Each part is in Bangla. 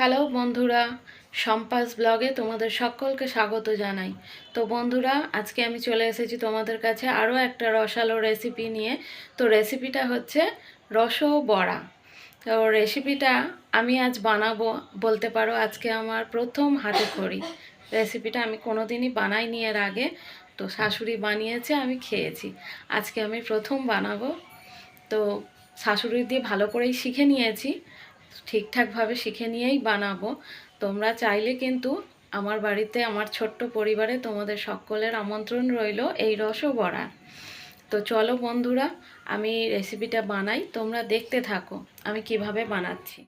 হ্যালো বন্ধুরা, সম্পাস ব্লগে তোমাদের সকলকে স্বাগত জানাই। তো বন্ধুরা, আজকে আমি চলে এসেছি তোমাদের কাছে আরও একটা রসালো রেসিপি নিয়ে। তো রেসিপিটা হচ্ছে রস বড়া। তো রেসিপিটা আমি আজ বানাবো বলতে পারো, আজকে আমার প্রথম হাতে খড়ি। রেসিপিটা আমি কোনোদিনই বানাইনি এর আগে। তো শাশুড়ি বানিয়েছে, আমি খেয়েছি। আজকে আমি প্রথম বানাবো। তো শাশুড়ি দিয়ে ভালো করেই শিখে নিয়েছি, ঠিকঠাকভাবে শিখে নিয়েই বানাবো। তোমরা চাইলে কিন্তু আমার বাড়িতে, আমার ছোট্ট পরিবারে তোমাদের সকলের আমন্ত্রণ রইল এই রসবড়া। তো চলো বন্ধুরা, আমি রেসিপিটা বানাই, তোমরা দেখতে থাকো আমি কিভাবে বানাচ্ছি।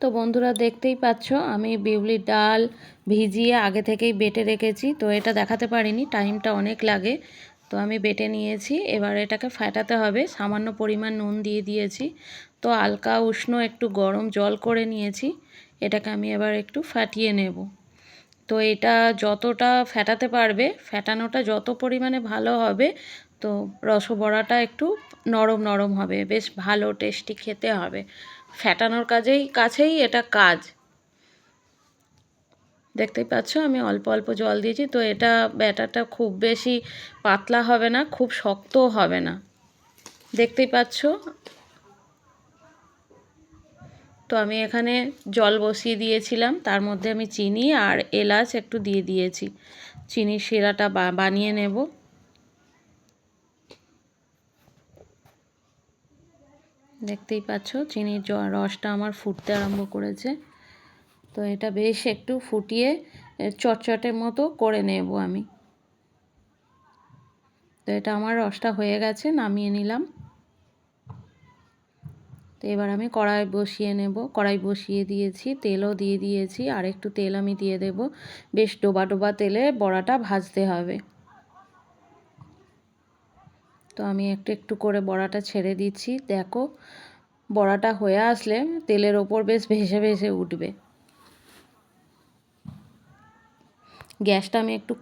তো বন্ধুরা, দেখতেই পাচ্ছ আমি বিউলির ডাল ভিজিয়ে আগে থেকেই বেটে রেখেছি। তো এটা দেখাতে পারিনি, টাইমটা অনেক লাগে। তো আমি বেটে নিয়েছি, এবার এটাকে ফেটাতে হবে। সামান্য পরিমাণ নুন দিয়ে দিয়েছি। তো হালকা উষ্ণ একটু গরম জল করে নিয়েছি, এটাকে আমি এবার একটু ফাটিয়ে নেব। তো এটা যতটা ফেটাতে পারবে, ফেটানোটা যত পরিমাণে ভালো হবে, তো রসবড়াটা একটু নরম নরম হবে, বেশ ভালো টেস্টি খেতে হবে। ফেটানোর কাছেই এটা কাজ। দেখতেই পাচ্ছ আমি অল্প অল্প জল দিয়েছি। তো এটা ব্যাটারটা খুব বেশি পাতলা হবে না, খুব শক্তও হবে না, দেখতেই পাচ্ছ। তো আমি এখানে জল বসিয়ে দিয়েছিলাম, তার মধ্যে আমি চিনি আর এলাচ একটু দিয়ে দিয়েছি। চিনির শিরাটা বানিয়ে নেব। দেখতেই পাচ্ছ চিনির রসটা আমার ফুটতে আরম্ভ করেছে। তো এটা বেশ একটু ফুটিয়ে চটচটের মতো করে নেব আমি। তো এটা আমার রসটা হয়ে গেছে, নামিয়ে নিলাম। তো এবার আমি কড়াই বসিয়ে নেব। কড়াই বসিয়ে দিয়েছি, তেলও দিয়ে দিয়েছি, আর একটু তেল আমি দিয়ে দেব। বেশ ডোবা ডোবা তেলে বড়াটা ভাজতে হবে। তো আমি একটু একটু করে বড়াটা ছেড়ে দিচ্ছি। দেখো, বড়াটা হয়ে আসলে তেলের ওপর বেশ ভেসে ভেসে উঠবে। গ্যাসটা আমি একটু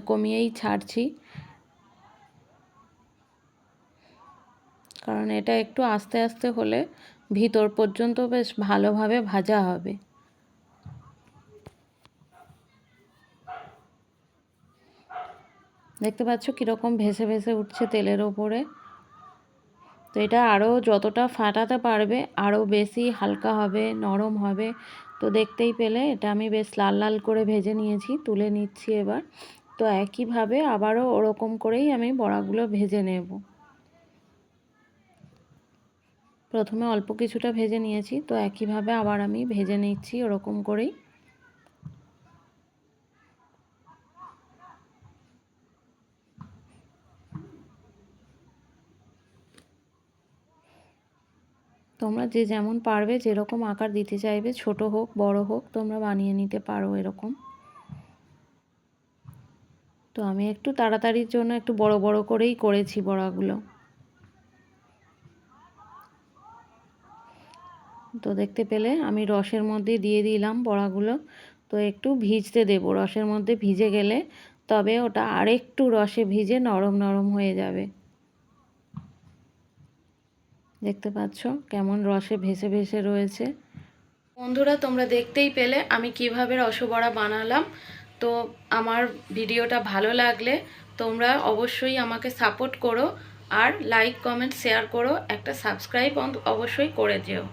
কমিয়েই ছাড়ছি, কারণ এটা একটু আস্তে আস্তে হলে ভিতর পর্যন্ত বেশ ভালোভাবে ভাজা হবে। দেখতে পাচ্ছ কীরকম ভেসে ভেসে উঠছে তেলের ওপরে। তো এটা আরও যতটা ফাটাতে পারবে আরও বেশি হালকা হবে, নরম হবে। তো দেখতেই পেলে এটা আমি বেশ লাল লাল করে ভেজে নিয়েছি, তুলে নিচ্ছি এবার। তো একইভাবে আবারও ওরকম করেই আমি বড়াগুলো ভেজে নেব। প্রথমে অল্প কিছুটা ভেজে নিয়েছি, তো একইভাবে আবার আমি ভেজে নিচ্ছি ওরকম করেই। তোমরা যে যেমন পারবে, যেরকম আকার দিতে চাইবে, ছোট হোক বড় হোক, তোমরা বানিয়ে নিতে পারো এরকম। তো আমি একটু তাড়াতাড়ির জন্য একটু বড় বড় করেই করেছি বড়াগুলো। তো দেখতে পেলে আমি রসের মধ্যে দিয়ে দিলাম বড়াগুলো। তো একটু ভিজতে দেব, রসের মধ্যে ভিজে গেলে তবে ওটা আরেকটু রসে ভিজে নরম নরম হয়ে যাবে। দেখতে পাচ্ছ কেমন রসে ভেসে ভেসে রয়েছে। বন্ধুরা, তোমরা দেখতেই পেলে আমি কিভাবে রসবড়া বানালাম। তো আমার ভিডিওটা ভালো লাগলে তোমরা অবশ্যই আমাকে সাপোর্ট করো, আর লাইক কমেন্ট শেয়ার করো, একটা সাবস্ক্রাইব অবশ্যই করে যেও।